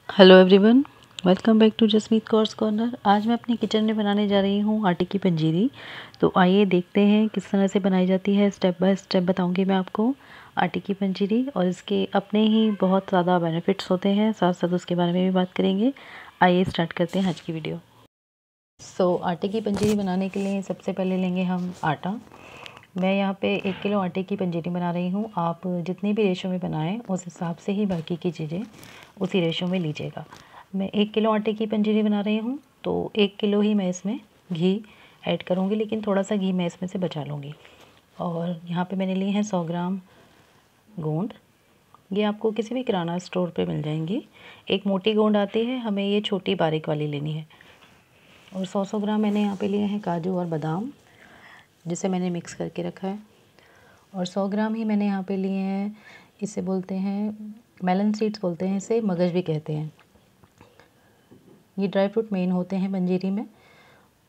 Hello everyone, welcome back to Jasmeet Kaur's corner. आज मैं अपनी किचन में बनाने जा रही हूँ आटे की पंजीरी। तो आइए देखते हैं किस तरह से बनाई जाती है। स्टेप बाय स्टेप बताऊंगी मैं आपको आटे की पंजीरी, और इसके अपने ही बहुत ज़्यादा बेनिफिट्स होते हैं, साथ साथ उसके बारे में भी बात करेंगे। आइए स्टार्ट करते हैं आज की वीडियो। आटे की पंजीरी बनाने के लिए सबसे पहले लेंगे हम आटा। मैं यहाँ पे 1 किलो आटे की पंजीरी बना रही हूँ। आप जितनी भी रेशो में बनाएं उस हिसाब से ही बाकी की चीज़ें उसी रेशो में लीजिएगा। मैं 1 किलो आटे की पंजीरी बना रही हूँ, तो 1 किलो ही मैं इसमें घी ऐड करूँगी, लेकिन थोड़ा सा घी मैं इसमें से बचा लूँगी। और यहाँ पे मैंने लिए हैं 100 ग्राम गोंद। ये आपको किसी भी किराना स्टोर पे मिल जाएंगी। एक मोटी गोंद आती है, हमें ये छोटी बारीक वाली लेनी है। और 100 ग्राम मैंने यहाँ पे लिए हैं काजू और बादाम, जिसे मैंने मिक्स करके रखा है। और 100 ग्राम ही मैंने यहाँ पे लिए हैं, इसे बोलते हैं मेलन सीड्स बोलते हैं, इसे मगज भी कहते हैं। ये ड्राई फ्रूट मेन होते हैं पंजीरी में।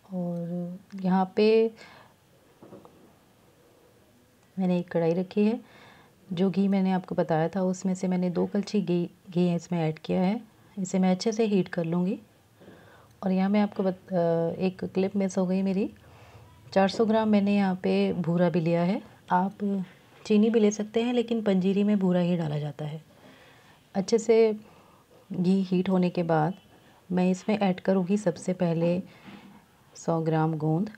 और यहाँ पे मैंने एक कढ़ाई रखी है। जो घी मैंने आपको बताया था उसमें से मैंने 2 कलछी घी इसमें ऐड किया है। इसे मैं अच्छे से हीट कर लूँगी। और यहाँ मैं आपको एक क्लिप मिस हो गई मेरी। 400 ग्राम मैंने यहाँ पे भूरा भी लिया है। आप चीनी भी ले सकते हैं, लेकिन पंजीरी में भूरा ही डाला जाता है। अच्छे से घी हीट होने के बाद मैं इसमें ऐड करूँगी सबसे पहले 100 ग्राम गोंद।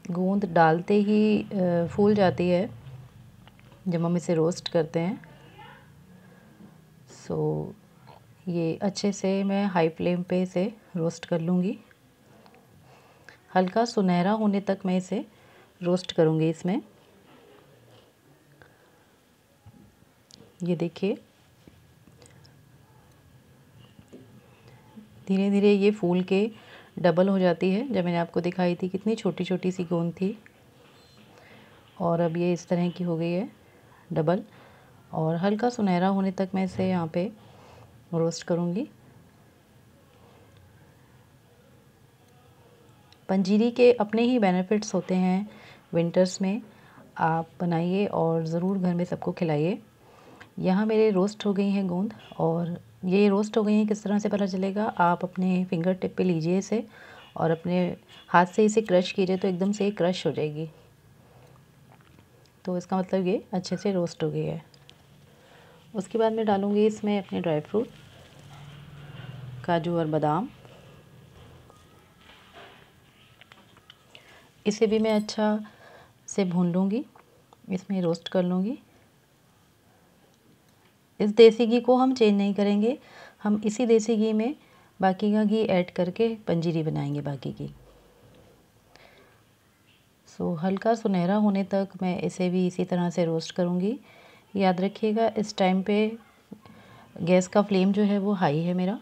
गोंद डालते ही फूल जाती है जब हम इसे रोस्ट करते हैं। ये अच्छे से मैं हाई फ्लेम पे इसे रोस्ट कर लूँगी। हल्का सुनहरा होने तक मैं इसे रोस्ट करूँगी इसमें। ये देखिए, धीरे धीरे ये फूल के डबल हो जाती है। जब मैंने आपको दिखाई थी कितनी छोटी छोटी सी गोंद थी, और अब ये इस तरह की हो गई है डबल। और हल्का सुनहरा होने तक मैं इसे यहाँ पे रोस्ट करूँगी। पंजीरी के अपने ही बेनिफिट्स होते हैं। विंटर्स में आप बनाइए और ज़रूर घर में सबको खिलाइए। यहाँ मेरे रोस्ट हो गई हैं गोंद, और ये रोस्ट हो गई हैं किस तरह से पता चलेगा, आप अपने फिंगर टिप पे लीजिए इसे और अपने हाथ से इसे क्रश कीजिए तो एकदम से क्रश हो जाएगी। तो इसका मतलब ये अच्छे से रोस्ट हो गई है। उसके बाद मैं डालूँगी इसमें अपने ड्राई फ्रूट, काजू और बादाम। इसे भी मैं अच्छा से भून लूँगी, इसमें रोस्ट कर लूँगी। इस देसी घी को हम चेंज नहीं करेंगे, हम इसी देसी घी में बाकी का घी ऐड करके पंजीरी बनाएंगे बाकी की। हल्का सुनहरा होने तक मैं इसे भी इसी तरह से रोस्ट करूँगी। याद रखिएगा, इस टाइम पे गैस का फ्लेम जो है वो हाई है मेरा।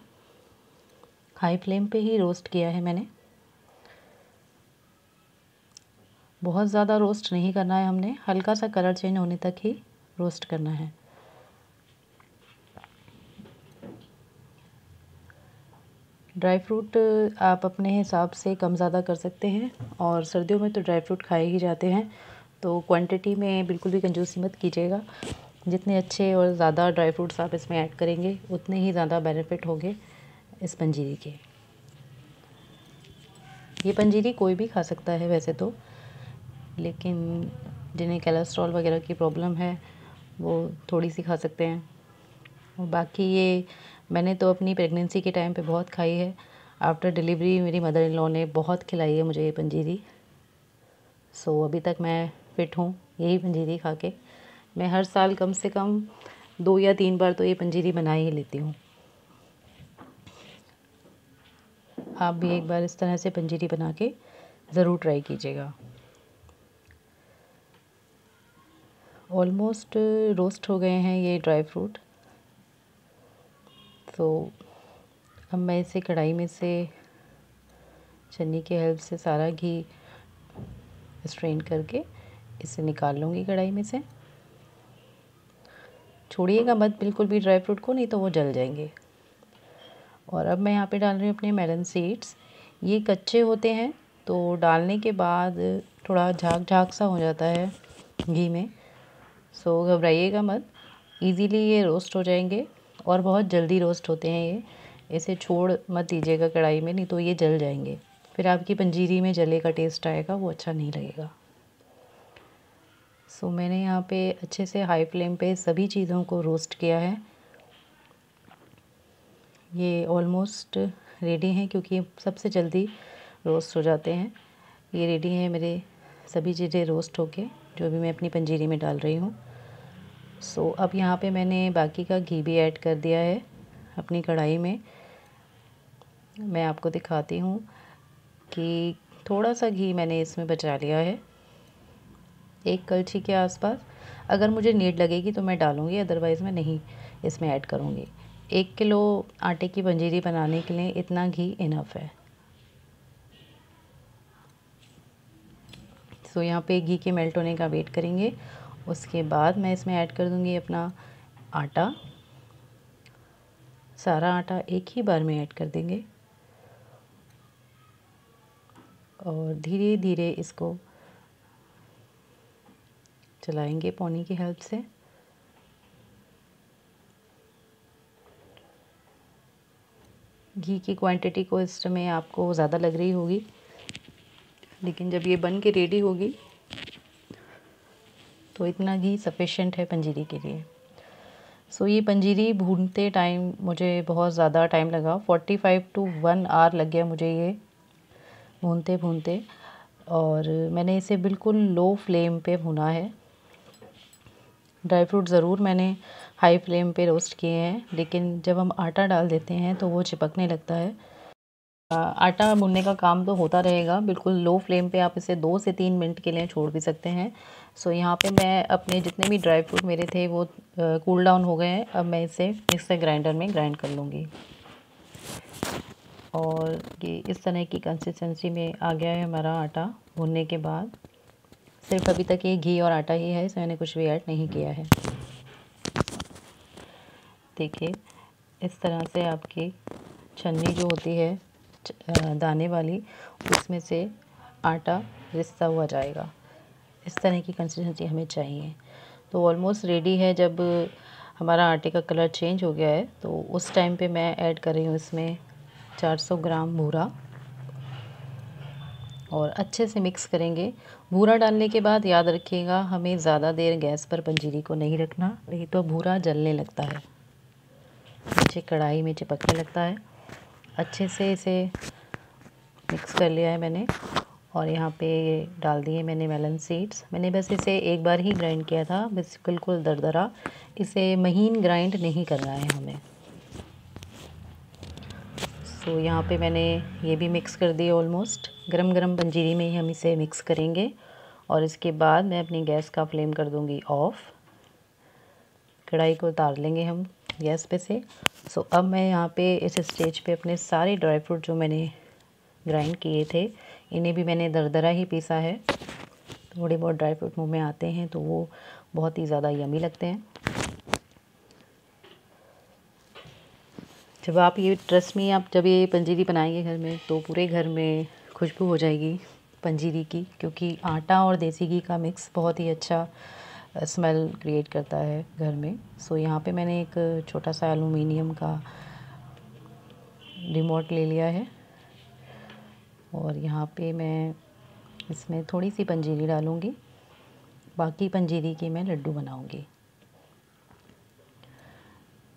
हाई फ्लेम पे ही रोस्ट किया है मैंने। बहुत ज़्यादा रोस्ट नहीं करना है हमने, हल्का सा कलर चेंज होने तक ही रोस्ट करना है। ड्राई फ्रूट आप अपने हिसाब से कम ज़्यादा कर सकते हैं, और सर्दियों में तो ड्राई फ्रूट खाए ही जाते हैं, तो क्वांटिटी में बिल्कुल भी कंजूसी मत कीजिएगा। जितने अच्छे और ज़्यादा ड्राई फ्रूट्स आप इसमें ऐड करेंगे उतने ही ज़्यादा बेनिफिट होंगे इस पंजीरी के। ये पंजीरी कोई भी खा सकता है वैसे तो, लेकिन जिन्हें कोलेस्ट्रॉल वगैरह की प्रॉब्लम है वो थोड़ी सी खा सकते हैं। और बाकी ये मैंने तो अपनी प्रेगनेंसी के टाइम पे बहुत खाई है। आफ्टर डिलीवरी मेरी मदर इन लॉ ने बहुत खिलाई है मुझे ये पंजीरी। अभी तक मैं फ़िट हूँ यही पंजीरी खा के। मैं हर साल कम से कम 2 या 3 बार तो ये पंजीरी बना ही लेती हूँ। आप भी एक बार इस तरह से पंजीरी बना के ज़रूर ट्राई कीजिएगा। ऑलमोस्ट रोस्ट हो गए हैं ये ड्राई फ्रूट। अब मैं इसे कढ़ाई में से छन्नी की हेल्प से सारा घी स्ट्रेन करके इसे निकाल लूँगी कढ़ाई में से। छोड़िएगा मत बिल्कुल भी ड्राई फ्रूट को, नहीं तो वो जल जाएंगे। और अब मैं यहाँ पे डाल रही हूँ अपने मेलन सीड्स। ये कच्चे होते हैं, तो डालने के बाद थोड़ा झाग झाग सा हो जाता है घी में। घबराइएगा मत, इजीली ये रोस्ट हो जाएंगे और बहुत जल्दी रोस्ट होते हैं ये। इसे छोड़ मत दीजिएगा कढ़ाई में, नहीं तो ये जल जाएंगे। फिर आपकी पंजीरी में जले का टेस्ट आएगा, वो अच्छा नहीं लगेगा। सो मैंने यहाँ पे अच्छे से हाई फ्लेम पे सभी चीज़ों को रोस्ट किया है। ये ऑलमोस्ट रेडी हैं क्योंकि सबसे जल्दी रोस्ट हो जाते हैं। ये रेडी हैं मेरे सभी चीज़ें रोस्ट होके, जो भी मैं अपनी पंजीरी में डाल रही हूँ। सो अब यहाँ पे मैंने बाकी का घी भी ऐड कर दिया है अपनी कढ़ाई में। मैं आपको दिखाती हूँ कि थोड़ा सा घी मैंने इसमें बचा लिया है, 1 कलछी के आसपास। अगर मुझे नीड लगेगी तो मैं डालूँगी, अदरवाइज़ मैं नहीं इसमें ऐड करूँगी। 1 किलो आटे की पंजीरी बनाने के लिए इतना घी इनफ है। सो यहाँ पे घी के मेल्ट होने का वेट करेंगे। उसके बाद मैं इसमें ऐड कर दूँगी अपना आटा। सारा आटा एक ही बार में ऐड कर देंगे और धीरे धीरे इसको चलाएंगे पौनी की हेल्प से। घी की क्वांटिटी को इस समय आपको ज़्यादा लग रही होगी, लेकिन जब ये बन के रेडी होगी तो इतना घी सफिशेंट है पंजीरी के लिए। सो ये पंजीरी भूनते टाइम मुझे बहुत ज़्यादा टाइम लगा, 45 to 1 आवर लग गया मुझे ये भूनते भूनते। और मैंने इसे बिल्कुल लो फ्लेम पे भुना है। ड्राई फ्रूट ज़रूर मैंने हाई फ्लेम पे रोस्ट किए हैं, लेकिन जब हम आटा डाल देते हैं तो वो चिपकने लगता है। आटा भूनने का काम तो होता रहेगा, बिल्कुल लो फ्लेम पे आप इसे 2 से 3 मिनट के लिए छोड़ भी सकते हैं। सो यहाँ पे मैं अपने जितने भी ड्राई फ्रूट मेरे थे वो कूल डाउन हो गए हैं। अब मैं इसे मिक्सर ग्राइंडर में ग्राइंड कर लूँगी और ये इस तरह की कंसिस्टेंसी में आ गया है हमारा आटा भूनने के बाद। सिर्फ अभी तक ये घी और आटा ही है, इसमें मैंने कुछ भी ऐड नहीं किया है। देखिए इस तरह से आपकी छन्नी जो होती है दाने वाली, उसमें से आटा रिसता हुआ जाएगा। इस तरह की कंसिस्टेंसी हमें चाहिए। तो ऑलमोस्ट रेडी है। जब हमारा आटे का कलर चेंज हो गया है तो उस टाइम पे मैं ऐड कर रही हूँ इसमें 400 ग्राम बूरा और अच्छे से मिक्स करेंगे। बूरा डालने के बाद याद रखिएगा हमें ज़्यादा देर गैस पर पंजीरी को नहीं रखना, नहीं तो बूरा जलने लगता है, नीचे कढ़ाई में चिपकने लगता है। अच्छे से इसे मिक्स कर लिया है मैंने और यहाँ पे डाल दिए मैंने मेलन सीड्स। मैंने बस इसे एक बार ही ग्राइंड किया था, बस बिल्कुल दरदरा, इसे महीन ग्राइंड नहीं करना है हमें। सो यहाँ पे मैंने ये भी मिक्स कर दिया। ऑलमोस्ट गरम गरम पंजीरी में ही हम इसे मिक्स करेंगे और इसके बाद मैं अपनी गैस का फ्लेम कर दूँगी ऑफ़। कढ़ाई को उतार लेंगे हम गैस पे से। सो अब मैं यहाँ पे इस स्टेज पे अपने सारे ड्राई फ्रूट जो मैंने ग्राइंड किए थे, इन्हें भी मैंने दरदरा ही पीसा है। थोड़े बहुत ड्राई फ्रूट मुंह में आते हैं तो वो बहुत ही ज़्यादा यमी लगते हैं। जब आप ये ट्रस्ट में आप जब ये पंजीरी बनाएंगे घर में तो पूरे घर में खुशबू हो जाएगी पंजीरी की, क्योंकि आटा और देसी घी का मिक्स बहुत ही अच्छा स्मेल क्रिएट करता है घर में। सो यहाँ पे मैंने एक छोटा सा एलुमिनियम का रिमोट ले लिया है और यहाँ पे मैं इसमें थोड़ी सी पंजीरी डालूँगी, बाकी पंजीरी की मैं लड्डू बनाऊँगी।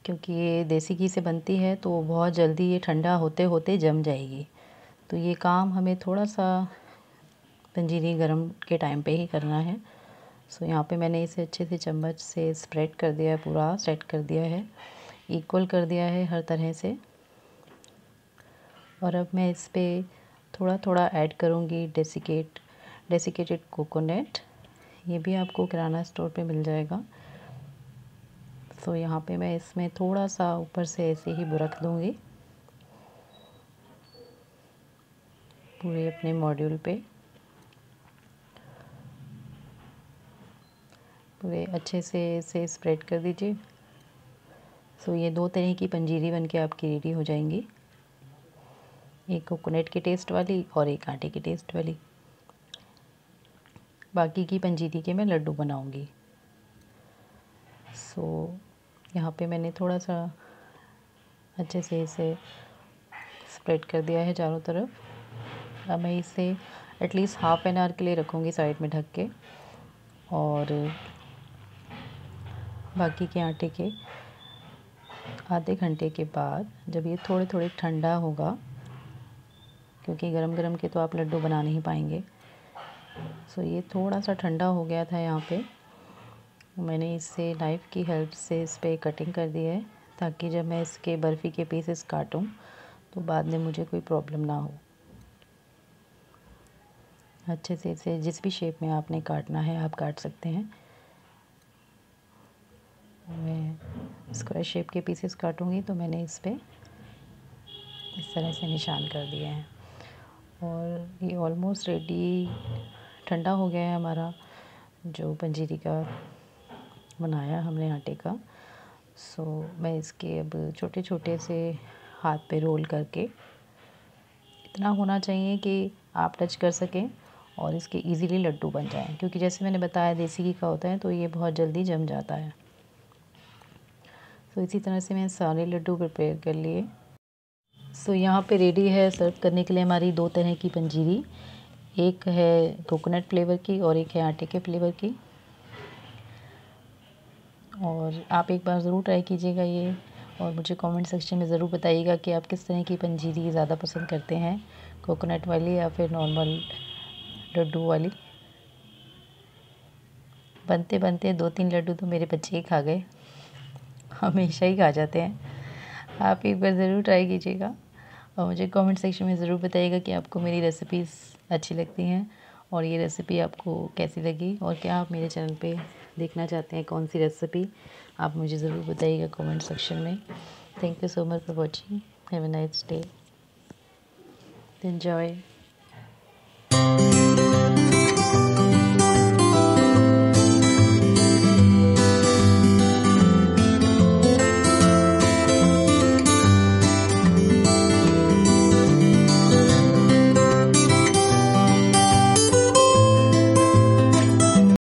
क्योंकि ये देसी घी से बनती है तो बहुत जल्दी ये ठंडा होते होते जम जाएगी, तो ये काम हमें थोड़ा सा पंजीरी गरम के टाइम पे ही करना है। सो यहाँ पे मैंने इसे अच्छे से चम्मच से स्प्रेड कर दिया है, पूरा सेट कर दिया है, इक्वल कर दिया है हर तरह से। और अब मैं इस पर थोड़ा थोड़ा ऐड करूँगी डेसिकेटेड कोकोनट। ये भी आपको किराना स्टोर पे मिल जाएगा। तो यहाँ पे मैं इसमें थोड़ा सा ऊपर से ऐसे ही बुरक दूँगी पूरे अपने मॉड्यूल पे। पूरे अच्छे से इसे स्प्रेड कर दीजिए। सो ये 2 तरह की पंजीरी बनके आपकी रेडी हो जाएंगी, एक कोकोनट के टेस्ट वाली और एक आटे के टेस्ट वाली। बाकी की पंजीरी के मैं लड्डू बनाऊंगी। सो यहाँ पे मैंने थोड़ा सा अच्छे से इसे स्प्रेड कर दिया है चारों तरफ। अब मैं इसे एटलीस्ट हाफ एन आवर के लिए रखूँगी साइड में ढक के, और बाकी के आटे के आधे घंटे के बाद जब ये थोड़े थोड़े ठंडा होगा, क्योंकि गरम गरम के तो आप लड्डू बना नहीं पाएंगे, सो ये थोड़ा सा ठंडा हो गया था। यहाँ पे मैंने इससे नाइफ़ की हेल्प से इस पर कटिंग कर दी है, ताकि जब मैं इसके बर्फ़ी के पीसेस काटूं तो बाद में मुझे कोई प्रॉब्लम ना हो। अच्छे से इसे जिस भी शेप में आपने काटना है आप काट सकते हैं। मैं स्क्वायर शेप के पीसेस काटूंगी तो मैंने इस पर इस तरह से निशान कर दिए हैं। और ये ऑलमोस्ट रेडी ठंडा हो गया है हमारा जो पंजीरी का बनाया हमने आटे का। सो मैं इसके अब छोटे छोटे से हाथ पे रोल करके, इतना होना चाहिए कि आप टच कर सकें और इसके इजीली लड्डू बन जाएं, क्योंकि जैसे मैंने बताया देसी घी का होता है तो ये बहुत जल्दी जम जाता है। तो इसी तरह से मैंने सारे लड्डू प्रिपेयर कर लिए। सो यहाँ पे रेडी है सर्व करने के लिए हमारी दो तरह की पंजीरी, एक है कोकोनट फ्लेवर की और एक है आटे के फ्लेवर की। और आप एक बार ज़रूर ट्राई कीजिएगा ये, और मुझे कमेंट सेक्शन में ज़रूर बताइएगा कि आप किस तरह की पंजीरी ज़्यादा पसंद करते हैं, कोकोनट वाली या फिर नॉर्मल लड्डू वाली। बनते बनते 2-3 लड्डू तो मेरे बच्चे ही खा गए, हमेशा ही खा जाते हैं। आप एक बार ज़रूर ट्राई कीजिएगा और मुझे कमेंट सेक्शन में ज़रूर बताइएगा कि आपको मेरी रेसिपीज़ अच्छी लगती हैं और ये रेसिपी आपको कैसी लगी, और क्या आप मेरे चैनल पे देखना चाहते हैं कौन सी रेसिपी, आप मुझे ज़रूर बताइएगा कमेंट सेक्शन में। Thank you so much for watching. Have a nice day, enjoy.